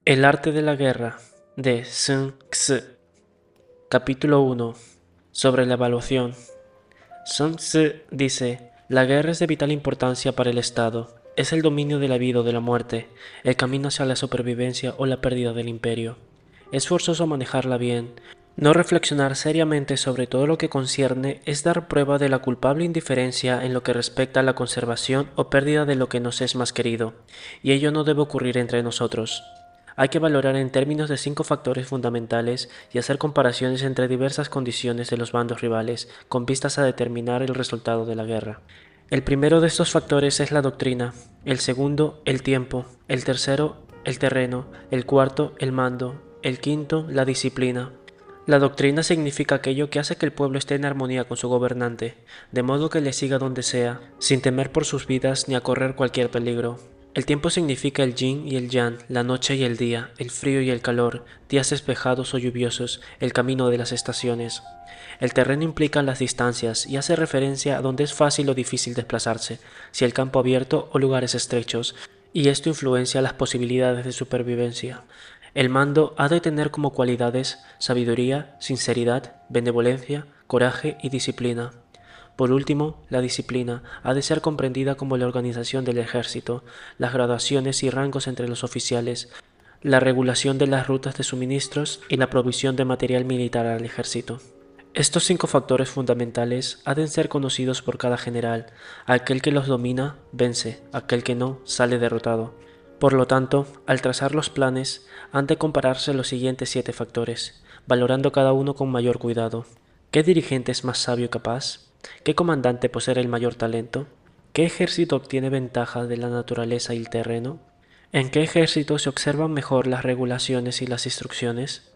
El arte de la guerra de Sun Tzu. Capítulo 1. Sobre la evaluación. Sun Tzu dice: la guerra es de vital importancia para el Estado. Es el dominio de la vida o de la muerte, el camino hacia la supervivencia o la pérdida del imperio. Es forzoso manejarla bien. No reflexionar seriamente sobre todo lo que concierne es dar prueba de la culpable indiferencia en lo que respecta a la conservación o pérdida de lo que nos es más querido, y ello no debe ocurrir entre nosotros. Hay que valorar en términos de 5 factores fundamentales y hacer comparaciones entre diversas condiciones de los bandos rivales con vistas a determinar el resultado de la guerra. El primero de estos factores es la doctrina, el segundo, el tiempo, el tercero, el terreno, el cuarto, el mando, el quinto, la disciplina. La doctrina significa aquello que hace que el pueblo esté en armonía con su gobernante, de modo que le siga donde sea, sin temer por sus vidas ni a correr cualquier peligro. El tiempo significa el yin y el yang, la noche y el día, el frío y el calor, días despejados o lluviosos, el camino de las estaciones. El terreno implica las distancias y hace referencia a donde es fácil o difícil desplazarse, si el campo abierto o lugares estrechos, y esto influencia las posibilidades de supervivencia. El mando ha de tener como cualidades sabiduría, sinceridad, benevolencia, coraje y disciplina. Por último, la disciplina ha de ser comprendida como la organización del ejército, las graduaciones y rangos entre los oficiales, la regulación de las rutas de suministros y la provisión de material militar al ejército. Estos 5 factores fundamentales han de ser conocidos por cada general. Aquel que los domina, vence; aquel que no, sale derrotado. Por lo tanto, al trazar los planes, han de compararse los siguientes 7 factores, valorando cada uno con mayor cuidado. ¿Qué dirigente es más sabio y capaz? ¿Qué comandante posee el mayor talento? ¿Qué ejército obtiene ventaja de la naturaleza y el terreno? ¿En qué ejército se observan mejor las regulaciones y las instrucciones?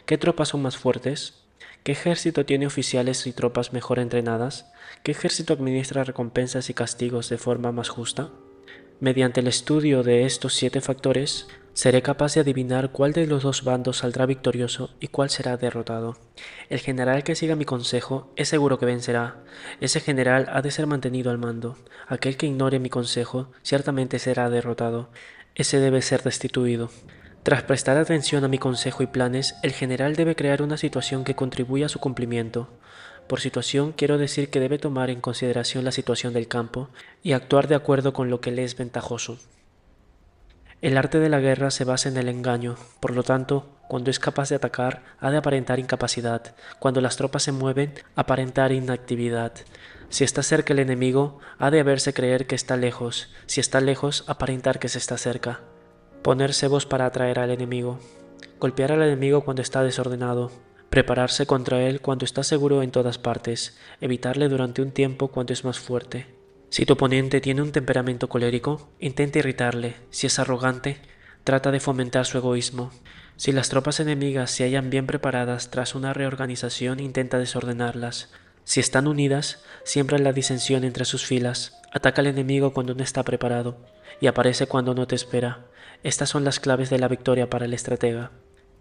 ¿Qué tropas son más fuertes? ¿Qué ejército tiene oficiales y tropas mejor entrenadas? ¿Qué ejército administra recompensas y castigos de forma más justa? Mediante el estudio de estos 7 factores, seré capaz de adivinar cuál de los dos bandos saldrá victorioso y cuál será derrotado. El general que siga mi consejo es seguro que vencerá. Ese general ha de ser mantenido al mando. Aquel que ignore mi consejo ciertamente será derrotado. Ese debe ser destituido. Tras prestar atención a mi consejo y planes, el general debe crear una situación que contribuya a su cumplimiento. Por situación quiero decir que debe tomar en consideración la situación del campo y actuar de acuerdo con lo que le es ventajoso. El arte de la guerra se basa en el engaño, por lo tanto, cuando es capaz de atacar, ha de aparentar incapacidad; cuando las tropas se mueven, aparentar inactividad. Si está cerca el enemigo, ha de hacerse creer que está lejos; si está lejos, aparentar que se está cerca. Poner cebos para atraer al enemigo. Golpear al enemigo cuando está desordenado. Prepararse contra él cuando está seguro en todas partes. Evitarle durante un tiempo cuando es más fuerte. Si tu oponente tiene un temperamento colérico, intenta irritarle. Si es arrogante, trata de fomentar su egoísmo. Si las tropas enemigas se hallan bien preparadas tras una reorganización, intenta desordenarlas. Si están unidas, siembra la disensión entre sus filas. Ataca al enemigo cuando no está preparado y aparece cuando no te espera. Estas son las claves de la victoria para el estratega.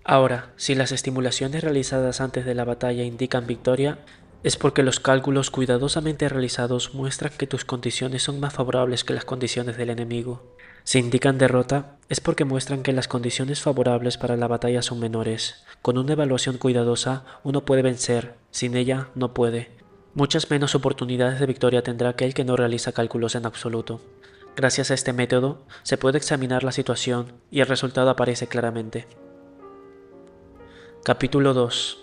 Ahora, si las estimulaciones realizadas antes de la batalla indican victoria, es porque los cálculos cuidadosamente realizados muestran que tus condiciones son más favorables que las condiciones del enemigo. Si indican derrota, es porque muestran que las condiciones favorables para la batalla son menores. Con una evaluación cuidadosa, uno puede vencer; sin ella, no puede. Muchas menos oportunidades de victoria tendrá aquel que no realiza cálculos en absoluto. Gracias a este método, se puede examinar la situación y el resultado aparece claramente. Capítulo 2.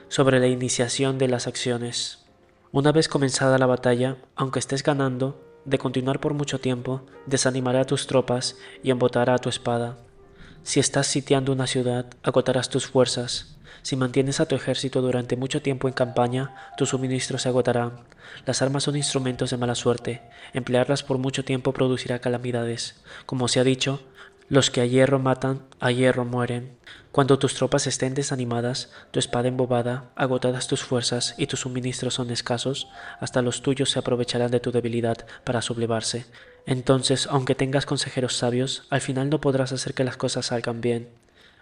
Sobre la iniciación de las acciones. Una vez comenzada la batalla, aunque estés ganando, de continuar por mucho tiempo, desanimará a tus tropas y embotará a tu espada. Si estás sitiando una ciudad, agotarás tus fuerzas. Si mantienes a tu ejército durante mucho tiempo en campaña, tus suministros se agotarán. Las armas son instrumentos de mala suerte. Emplearlas por mucho tiempo producirá calamidades. Como se ha dicho, los que a hierro matan, a hierro mueren. Cuando tus tropas estén desanimadas, tu espada embobada, agotadas tus fuerzas y tus suministros son escasos, hasta los tuyos se aprovecharán de tu debilidad para sublevarse. Entonces, aunque tengas consejeros sabios, al final no podrás hacer que las cosas salgan bien.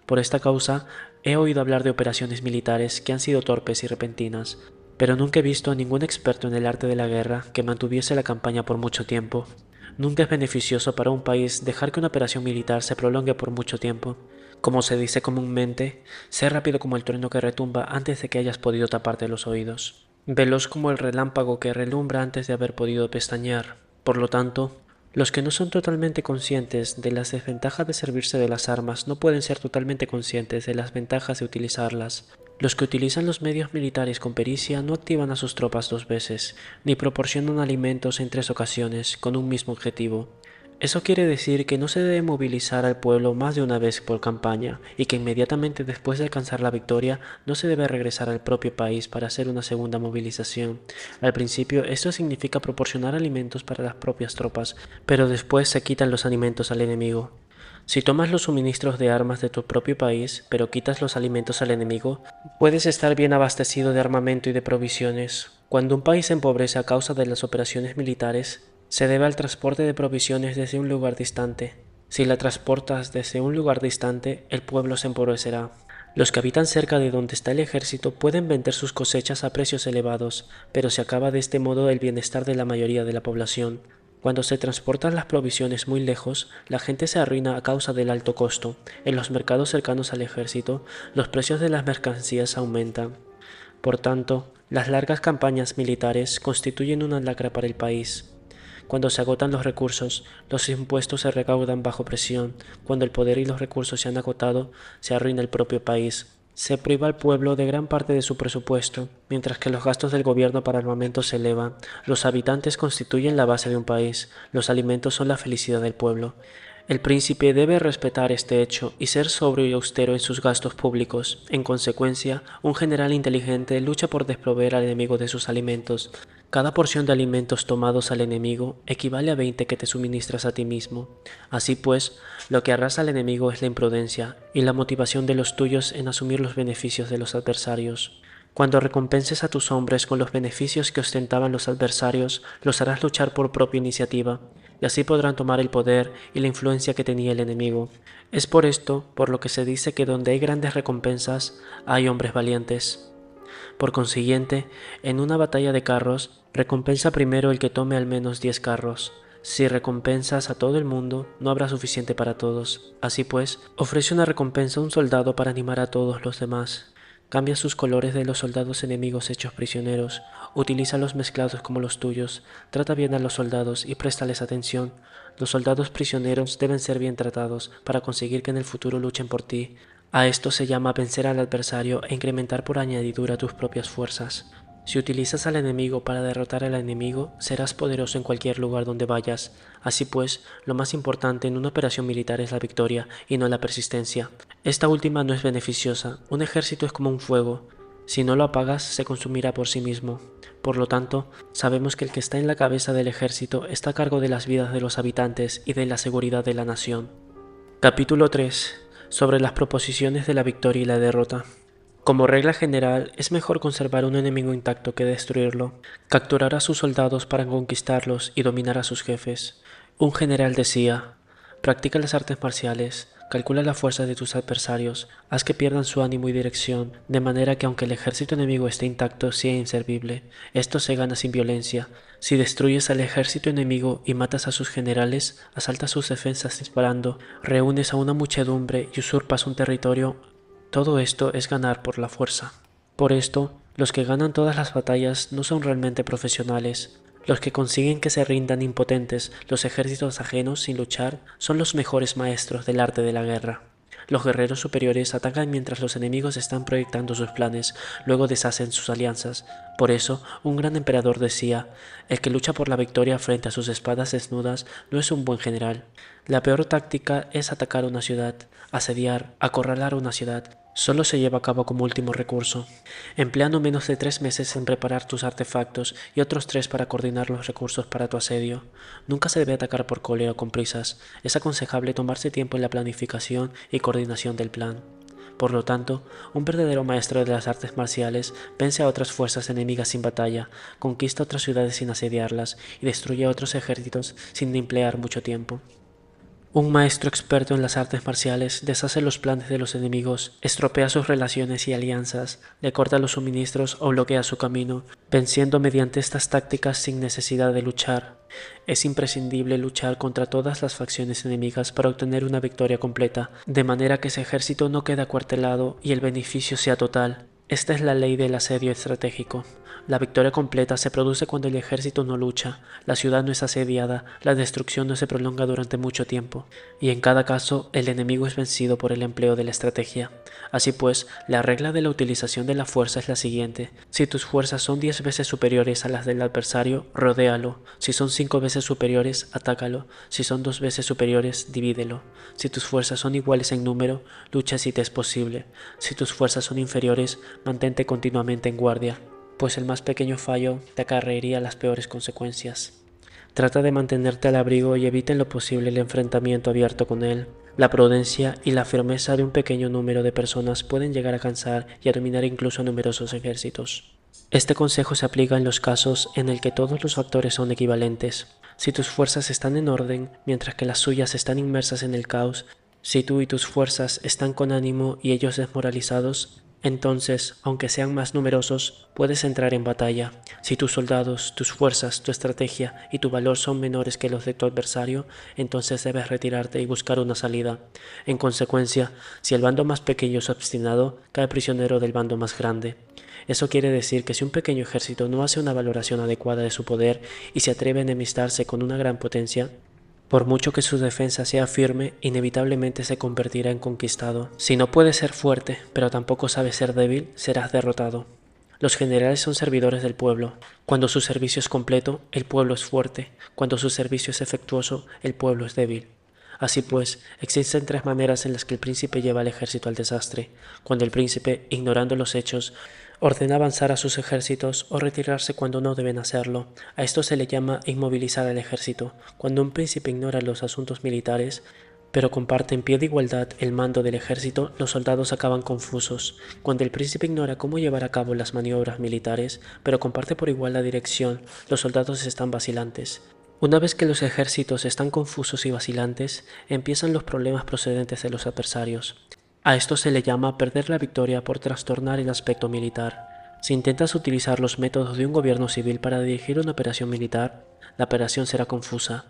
Por esta causa, he oído hablar de operaciones militares que han sido torpes y repentinas, pero nunca he visto a ningún experto en el arte de la guerra que mantuviese la campaña por mucho tiempo. Nunca es beneficioso para un país dejar que una operación militar se prolongue por mucho tiempo. Como se dice comúnmente, sé rápido como el trueno que retumba antes de que hayas podido taparte los oídos. Veloz como el relámpago que relumbra antes de haber podido pestañear. Por lo tanto, los que no son totalmente conscientes de las desventajas de servirse de las armas no pueden ser totalmente conscientes de las ventajas de utilizarlas. Los que utilizan los medios militares con pericia no activan a sus tropas 2 veces, ni proporcionan alimentos en 3 ocasiones con un mismo objetivo. Eso quiere decir que no se debe movilizar al pueblo más de una vez por campaña y que inmediatamente después de alcanzar la victoria no se debe regresar al propio país para hacer una segunda movilización. Al principio esto significa proporcionar alimentos para las propias tropas, pero después se quitan los alimentos al enemigo. Si tomas los suministros de armas de tu propio país, pero quitas los alimentos al enemigo, puedes estar bien abastecido de armamento y de provisiones. Cuando un país se empobrece a causa de las operaciones militares, se debe al transporte de provisiones desde un lugar distante. Si la transportas desde un lugar distante, el pueblo se empobrecerá. Los que habitan cerca de donde está el ejército pueden vender sus cosechas a precios elevados, pero se acaba de este modo el bienestar de la mayoría de la población. Cuando se transportan las provisiones muy lejos, la gente se arruina a causa del alto costo. En los mercados cercanos al ejército, los precios de las mercancías aumentan. Por tanto, las largas campañas militares constituyen una lacra para el país. Cuando se agotan los recursos, los impuestos se recaudan bajo presión. Cuando el poder y los recursos se han agotado, se arruina el propio país. Se priva al pueblo de gran parte de su presupuesto, mientras que los gastos del gobierno para armamento se elevan. Los habitantes constituyen la base de un país, los alimentos son la felicidad del pueblo. El príncipe debe respetar este hecho y ser sobrio y austero en sus gastos públicos. En consecuencia, un general inteligente lucha por desproveer al enemigo de sus alimentos. Cada porción de alimentos tomados al enemigo equivale a 20 que te suministras a ti mismo. Así pues, lo que arrasa al enemigo es la imprudencia y la motivación de los tuyos en asumir los beneficios de los adversarios. Cuando recompenses a tus hombres con los beneficios que ostentaban los adversarios, los harás luchar por propia iniciativa, y así podrán tomar el poder y la influencia que tenía el enemigo. Es por esto por lo que se dice que donde hay grandes recompensas, hay hombres valientes. Por consiguiente, en una batalla de carros, recompensa primero el que tome al menos 10 carros. Si recompensas a todo el mundo, no habrá suficiente para todos. Así pues, ofrece una recompensa a un soldado para animar a todos los demás. Cambia sus colores de los soldados enemigos hechos prisioneros, utilízalos mezclados como los tuyos, trata bien a los soldados y préstales atención. Los soldados prisioneros deben ser bien tratados para conseguir que en el futuro luchen por ti. A esto se llama vencer al adversario e incrementar por añadidura tus propias fuerzas. Si utilizas al enemigo para derrotar al enemigo, serás poderoso en cualquier lugar donde vayas. Así pues, lo más importante en una operación militar es la victoria y no la persistencia. Esta última no es beneficiosa. Un ejército es como un fuego. Si no lo apagas, se consumirá por sí mismo. Por lo tanto, sabemos que el que está en la cabeza del ejército está a cargo de las vidas de los habitantes y de la seguridad de la nación. Capítulo 3. Sobre las proposiciones de la victoria y la derrota. Como regla general, es mejor conservar un enemigo intacto que destruirlo, capturar a sus soldados para conquistarlos y dominar a sus jefes. Un general decía: practica las artes marciales, calcula la fuerza de tus adversarios, haz que pierdan su ánimo y dirección, de manera que aunque el ejército enemigo esté intacto, sea inservible. Esto se gana sin violencia. Si destruyes al ejército enemigo y matas a sus generales, asaltas sus defensas disparando, reúnes a una muchedumbre y usurpas un territorio, todo esto es ganar por la fuerza. Por esto, los que ganan todas las batallas no son realmente profesionales. Los que consiguen que se rindan impotentes los ejércitos ajenos sin luchar son los mejores maestros del arte de la guerra. Los guerreros superiores atacan mientras los enemigos están proyectando sus planes, luego deshacen sus alianzas. Por eso, un gran emperador decía: el que lucha por la victoria frente a sus espadas desnudas no es un buen general. La peor táctica es atacar una ciudad, asediar, acorralar una ciudad. Solo se lleva a cabo como último recurso. Emplea no menos de 3 meses en preparar tus artefactos y otros 3 para coordinar los recursos para tu asedio. Nunca se debe atacar por cólera o con prisas. Es aconsejable tomarse tiempo en la planificación y coordinación del plan. Por lo tanto, un verdadero maestro de las artes marciales vence a otras fuerzas enemigas sin batalla, conquista otras ciudades sin asediarlas y destruye a otros ejércitos sin emplear mucho tiempo. Un maestro experto en las artes marciales deshace los planes de los enemigos, estropea sus relaciones y alianzas, le corta los suministros o bloquea su camino, venciendo mediante estas tácticas sin necesidad de luchar. Es imprescindible luchar contra todas las facciones enemigas para obtener una victoria completa, de manera que ese ejército no quede acuartelado y el beneficio sea total. Esta es la ley del asedio estratégico. La victoria completa se produce cuando el ejército no lucha, la ciudad no es asediada, la destrucción no se prolonga durante mucho tiempo, y en cada caso el enemigo es vencido por el empleo de la estrategia. Así pues, la regla de la utilización de la fuerza es la siguiente: si tus fuerzas son 10 veces superiores a las del adversario, rodéalo; si son 5 veces superiores, atácalo; si son 2 veces superiores, divídelo; si tus fuerzas son iguales en número, lucha si te es posible; si tus fuerzas son inferiores, mantente continuamente en guardia, pues el más pequeño fallo te acarrearía las peores consecuencias. Trata de mantenerte al abrigo y evita en lo posible el enfrentamiento abierto con él. La prudencia y la firmeza de un pequeño número de personas pueden llegar a cansar y a dominar incluso a numerosos ejércitos. Este consejo se aplica en los casos en el que todos los factores son equivalentes. Si tus fuerzas están en orden, mientras que las suyas están inmersas en el caos, si tú y tus fuerzas están con ánimo y ellos desmoralizados, entonces, aunque sean más numerosos, puedes entrar en batalla. Si tus soldados, tus fuerzas, tu estrategia y tu valor son menores que los de tu adversario, entonces debes retirarte y buscar una salida. En consecuencia, si el bando más pequeño es obstinado, cae prisionero del bando más grande. Eso quiere decir que si un pequeño ejército no hace una valoración adecuada de su poder y se atreve a enemistarse con una gran potencia, por mucho que su defensa sea firme, inevitablemente se convertirá en conquistado. Si no puedes ser fuerte, pero tampoco sabes ser débil, serás derrotado. Los generales son servidores del pueblo. Cuando su servicio es completo, el pueblo es fuerte. Cuando su servicio es efectuoso, el pueblo es débil. Así pues, existen 3 maneras en las que el príncipe lleva al ejército al desastre: cuando el príncipe, ignorando los hechos, ordena avanzar a sus ejércitos o retirarse cuando no deben hacerlo. A esto se le llama inmovilizar al ejército. Cuando un príncipe ignora los asuntos militares, pero comparte en pie de igualdad el mando del ejército, los soldados acaban confusos. Cuando el príncipe ignora cómo llevar a cabo las maniobras militares, pero comparte por igual la dirección, los soldados están vacilantes. Una vez que los ejércitos están confusos y vacilantes, empiezan los problemas procedentes de los adversarios. A esto se le llama perder la victoria por trastornar el aspecto militar. Si intentas utilizar los métodos de un gobierno civil para dirigir una operación militar, la operación será confusa.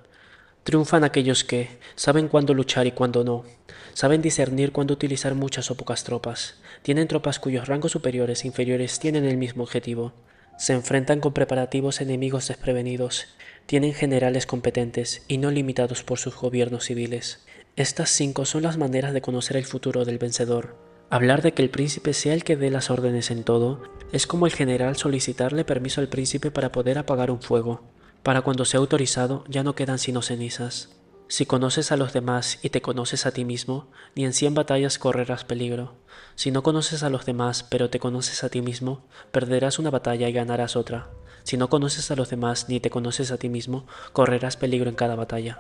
Triunfan aquellos que saben cuándo luchar y cuándo no, saben discernir cuándo utilizar muchas o pocas tropas, tienen tropas cuyos rangos superiores e inferiores tienen el mismo objetivo, se enfrentan con preparativos enemigos desprevenidos, tienen generales competentes y no limitados por sus gobiernos civiles. Estas 5 son las maneras de conocer el futuro del vencedor. Hablar de que el príncipe sea el que dé las órdenes en todo es como el general solicitarle permiso al príncipe para poder apagar un fuego. Para cuando sea autorizado ya no quedan sino cenizas. Si conoces a los demás y te conoces a ti mismo, ni en 100 batallas correrás peligro. Si no conoces a los demás pero te conoces a ti mismo, perderás una batalla y ganarás otra. Si no conoces a los demás ni te conoces a ti mismo, correrás peligro en cada batalla.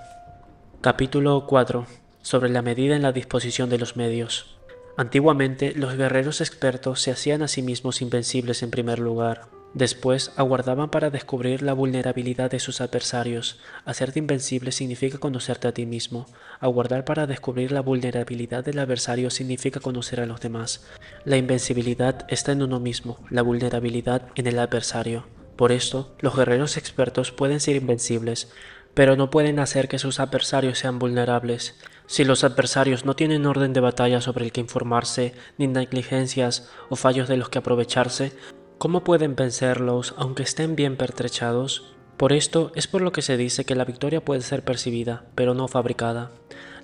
Capítulo 4. Sobre la medida en la disposición de los medios. Antiguamente, los guerreros expertos se hacían a sí mismos invencibles en primer lugar. Después, aguardaban para descubrir la vulnerabilidad de sus adversarios. Hacerte invencible significa conocerte a ti mismo. Aguardar para descubrir la vulnerabilidad del adversario significa conocer a los demás. La invencibilidad está en uno mismo, la vulnerabilidad en el adversario. Por esto, los guerreros expertos pueden ser invencibles, pero no pueden hacer que sus adversarios sean vulnerables. Si los adversarios no tienen orden de batalla sobre el que informarse, ni negligencias o fallos de los que aprovecharse, ¿cómo pueden vencerlos aunque estén bien pertrechados? Por esto es por lo que se dice que la victoria puede ser percibida, pero no fabricada.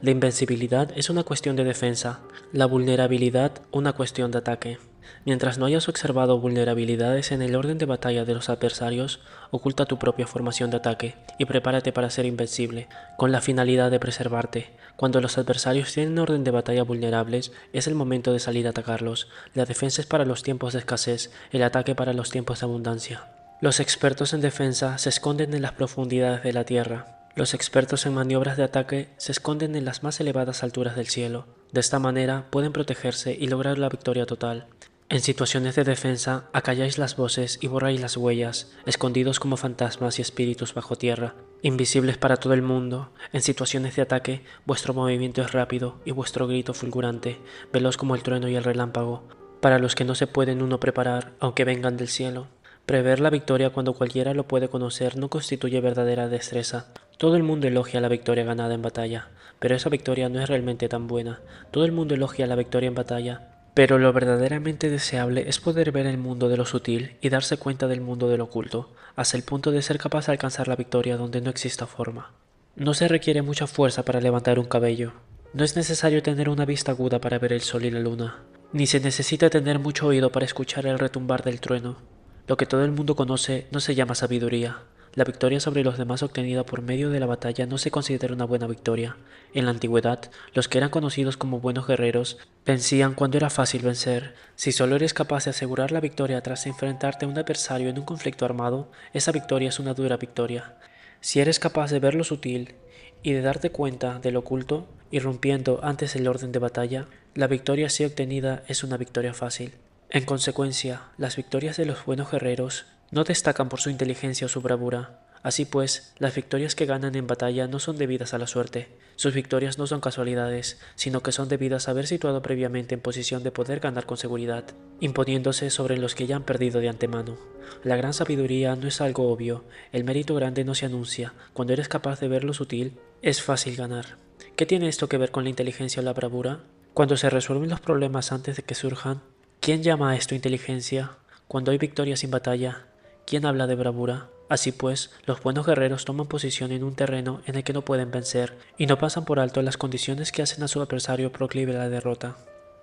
La invencibilidad es una cuestión de defensa, la vulnerabilidad una cuestión de ataque. Mientras no hayas observado vulnerabilidades en el orden de batalla de los adversarios, oculta tu propia formación de ataque y prepárate para ser invencible, con la finalidad de preservarte. Cuando los adversarios tienen orden de batalla vulnerables, es el momento de salir a atacarlos. La defensa es para los tiempos de escasez, el ataque para los tiempos de abundancia. Los expertos en defensa se esconden en las profundidades de la tierra. Los expertos en maniobras de ataque se esconden en las más elevadas alturas del cielo. De esta manera pueden protegerse y lograr la victoria total. En situaciones de defensa, acalláis las voces y borráis las huellas, escondidos como fantasmas y espíritus bajo tierra. invisibles para todo el mundo. En situaciones de ataque, vuestro movimiento es rápido y vuestro grito fulgurante, veloz como el trueno y el relámpago. Para los que no se pueden uno preparar, aunque vengan del cielo. Prever la victoria cuando cualquiera lo puede conocer no constituye verdadera destreza. Todo el mundo elogia la victoria ganada en batalla, pero esa victoria no es realmente tan buena. Todo el mundo elogia la victoria en batalla, pero lo verdaderamente deseable es poder ver el mundo de lo sutil y darse cuenta del mundo de lo oculto, hasta el punto de ser capaz de alcanzar la victoria donde no exista forma. No se requiere mucha fuerza para levantar un cabello. No es necesario tener una vista aguda para ver el sol y la luna, ni se necesita tener mucho oído para escuchar el retumbar del trueno. Lo que todo el mundo conoce no se llama sabiduría. La victoria sobre los demás obtenida por medio de la batalla no se considera una buena victoria. En la antigüedad, los que eran conocidos como buenos guerreros vencían cuando era fácil vencer. Si solo eres capaz de asegurar la victoria tras enfrentarte a un adversario en un conflicto armado, esa victoria es una dura victoria. Si eres capaz de ver lo sutil y de darte cuenta de lo oculto, irrumpiendo antes el orden de batalla, la victoria así obtenida es una victoria fácil. En consecuencia, las victorias de los buenos guerreros no destacan por su inteligencia o su bravura. Así pues, las victorias que ganan en batalla no son debidas a la suerte. Sus victorias no son casualidades, sino que son debidas a haber situado previamente en posición de poder ganar con seguridad, imponiéndose sobre los que ya han perdido de antemano. La gran sabiduría no es algo obvio, el mérito grande no se anuncia. Cuando eres capaz de ver lo sutil, es fácil ganar. ¿Qué tiene esto que ver con la inteligencia o la bravura? Cuando se resuelven los problemas antes de que surjan, ¿quién llama a esto inteligencia? Cuando hay victoria sin batalla, ¿quién habla de bravura? Así pues, los buenos guerreros toman posición en un terreno en el que no pueden vencer y no pasan por alto las condiciones que hacen a su adversario proclive a la derrota.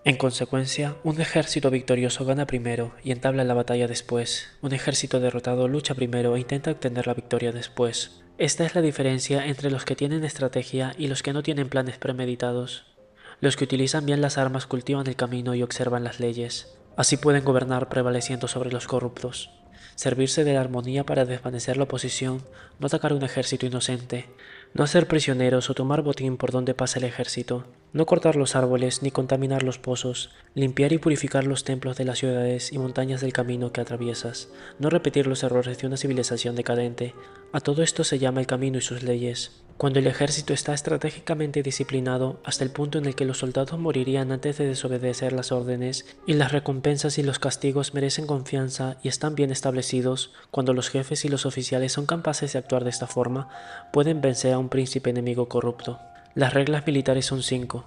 En consecuencia, un ejército victorioso gana primero y entabla la batalla después. Un ejército derrotado lucha primero e intenta obtener la victoria después. Esta es la diferencia entre los que tienen estrategia y los que no tienen planes premeditados. Los que utilizan bien las armas cultivan el camino y observan las leyes. Así pueden gobernar prevaleciendo sobre los corruptos. Servirse de la armonía para desvanecer la oposición, no atacar un ejército inocente, no hacer prisioneros o tomar botín por donde pasa el ejército, no cortar los árboles ni contaminar los pozos, limpiar y purificar los templos de las ciudades y montañas del camino que atraviesas, no repetir los errores de una civilización decadente. A todo esto se llama el camino y sus leyes. Cuando el ejército está estratégicamente disciplinado hasta el punto en el que los soldados morirían antes de desobedecer las órdenes y las recompensas y los castigos merecen confianza y están bien establecidos, cuando los jefes y los oficiales son capaces de actuar de esta forma, pueden vencer a un príncipe enemigo corrupto. Las reglas militares son 5: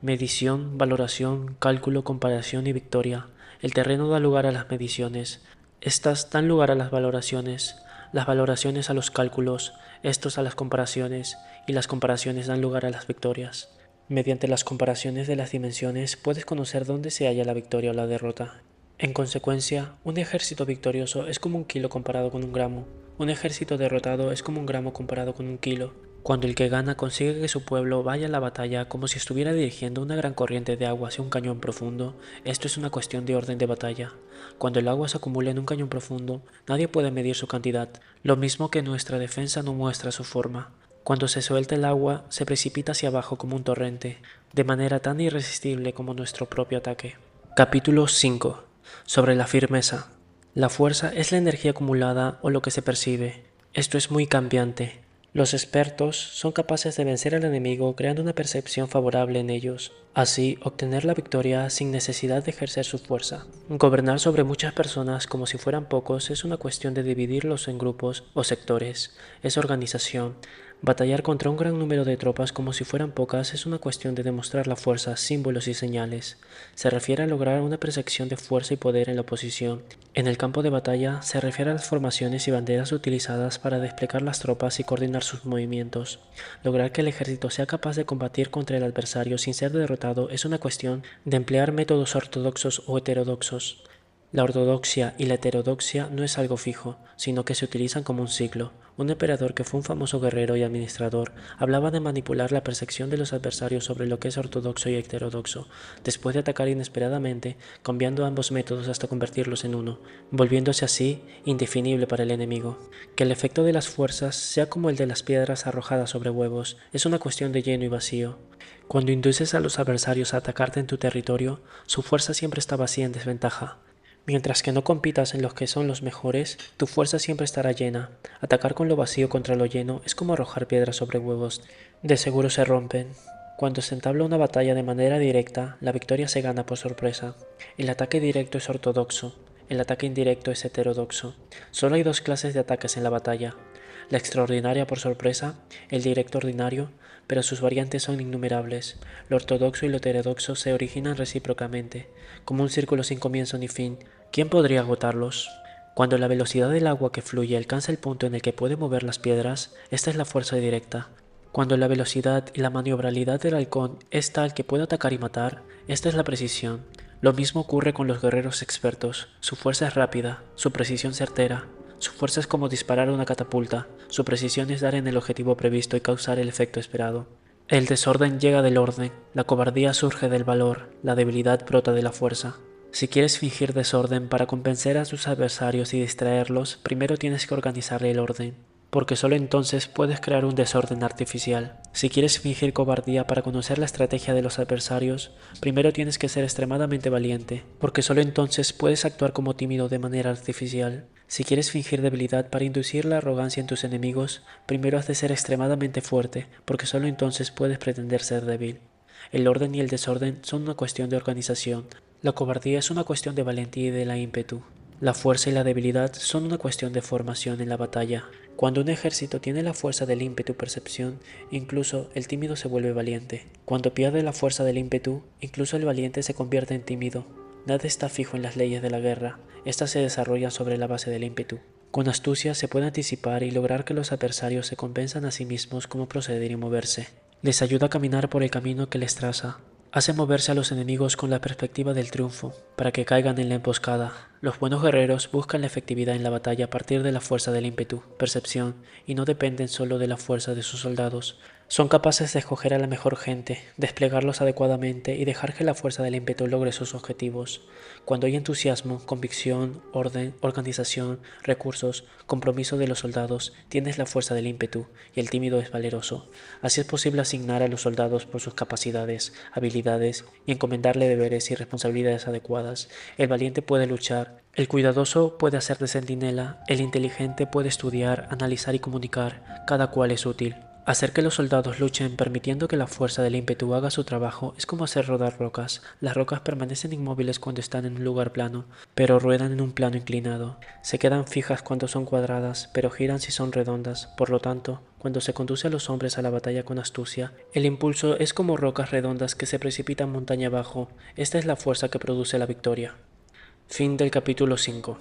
medición, valoración, cálculo, comparación y victoria. El terreno da lugar a las mediciones. Estas dan lugar a las valoraciones a los cálculos, estos a las comparaciones, y las comparaciones dan lugar a las victorias. Mediante las comparaciones de las dimensiones puedes conocer dónde se halla la victoria o la derrota. En consecuencia, un ejército victorioso es como un kilo comparado con un gramo. Un ejército derrotado es como un gramo comparado con un kilo. Cuando el que gana consigue que su pueblo vaya a la batalla como si estuviera dirigiendo una gran corriente de agua hacia un cañón profundo, esto es una cuestión de orden de batalla. Cuando el agua se acumula en un cañón profundo, nadie puede medir su cantidad, lo mismo que nuestra defensa no muestra su forma. Cuando se suelta el agua, se precipita hacia abajo como un torrente, de manera tan irresistible como nuestro propio ataque. Capítulo 5. Sobre la firmeza. La fuerza es la energía acumulada o lo que se percibe. Esto es muy cambiante. Los expertos son capaces de vencer al enemigo creando una percepción favorable en ellos, así obtener la victoria sin necesidad de ejercer su fuerza. Gobernar sobre muchas personas como si fueran pocos es una cuestión de dividirlos en grupos o sectores, es organización. Batallar contra un gran número de tropas como si fueran pocas es una cuestión de demostrar la fuerza, símbolos y señales. Se refiere a lograr una percepción de fuerza y poder en la oposición. En el campo de batalla se refiere a las formaciones y banderas utilizadas para desplegar las tropas y coordinar sus movimientos. Lograr que el ejército sea capaz de combatir contra el adversario sin ser derrotado es una cuestión de emplear métodos ortodoxos o heterodoxos. La ortodoxia y la heterodoxia no es algo fijo, sino que se utilizan como un ciclo. Un emperador que fue un famoso guerrero y administrador hablaba de manipular la percepción de los adversarios sobre lo que es ortodoxo y heterodoxo, después de atacar inesperadamente, cambiando ambos métodos hasta convertirlos en uno, volviéndose así indefinible para el enemigo. Que el efecto de las fuerzas sea como el de las piedras arrojadas sobre huevos es una cuestión de lleno y vacío. Cuando induces a los adversarios a atacarte en tu territorio, su fuerza siempre está vacía en desventaja. Mientras que no compitas en los que son los mejores, tu fuerza siempre estará llena. Atacar con lo vacío contra lo lleno es como arrojar piedras sobre huevos. De seguro se rompen. Cuando se entabla una batalla de manera directa, la victoria se gana por sorpresa. El ataque directo es ortodoxo, el ataque indirecto es heterodoxo. Solo hay dos clases de ataques en la batalla: la extraordinaria por sorpresa, el directo ordinario, pero sus variantes son innumerables. Lo ortodoxo y lo heterodoxo se originan recíprocamente, como un círculo sin comienzo ni fin. ¿Quién podría agotarlos? Cuando la velocidad del agua que fluye alcanza el punto en el que puede mover las piedras, esta es la fuerza directa. Cuando la velocidad y la maniobrabilidad del halcón es tal que puede atacar y matar, esta es la precisión. Lo mismo ocurre con los guerreros expertos. Su fuerza es rápida, su precisión certera. Su fuerza es como disparar una catapulta, su precisión es dar en el objetivo previsto y causar el efecto esperado. El desorden llega del orden, la cobardía surge del valor, la debilidad brota de la fuerza. Si quieres fingir desorden para convencer a tus adversarios y distraerlos, primero tienes que organizarle el orden, porque solo entonces puedes crear un desorden artificial. Si quieres fingir cobardía para conocer la estrategia de los adversarios, primero tienes que ser extremadamente valiente, porque solo entonces puedes actuar como tímido de manera artificial. Si quieres fingir debilidad para inducir la arrogancia en tus enemigos, primero has de ser extremadamente fuerte, porque solo entonces puedes pretender ser débil. El orden y el desorden son una cuestión de organización. La cobardía es una cuestión de valentía y de la ímpetu. La fuerza y la debilidad son una cuestión de formación en la batalla. Cuando un ejército tiene la fuerza del ímpetu y percepción, incluso el tímido se vuelve valiente. Cuando pierde la fuerza del ímpetu, incluso el valiente se convierte en tímido. Nada está fijo en las leyes de la guerra, estas se desarrollan sobre la base del ímpetu. Con astucia se puede anticipar y lograr que los adversarios se convenzan a sí mismos cómo proceder y moverse. Les ayuda a caminar por el camino que les traza. Hace moverse a los enemigos con la perspectiva del triunfo, para que caigan en la emboscada. Los buenos guerreros buscan la efectividad en la batalla a partir de la fuerza del ímpetu, percepción, y no dependen solo de la fuerza de sus soldados. Son capaces de escoger a la mejor gente, desplegarlos adecuadamente y dejar que la fuerza del ímpetu logre sus objetivos. Cuando hay entusiasmo, convicción, orden, organización, recursos, compromiso de los soldados, tienes la fuerza del ímpetu y el tímido es valeroso. Así es posible asignar a los soldados por sus capacidades, habilidades y encomendarle deberes y responsabilidades adecuadas. El valiente puede luchar, el cuidadoso puede hacer de centinela, el inteligente puede estudiar, analizar y comunicar, cada cual es útil. Hacer que los soldados luchen permitiendo que la fuerza del ímpetu haga su trabajo es como hacer rodar rocas. Las rocas permanecen inmóviles cuando están en un lugar plano, pero ruedan en un plano inclinado. Se quedan fijas cuando son cuadradas, pero giran si son redondas. Por lo tanto, cuando se conduce a los hombres a la batalla con astucia, el impulso es como rocas redondas que se precipitan montaña abajo. Esta es la fuerza que produce la victoria. Fin del capítulo 5.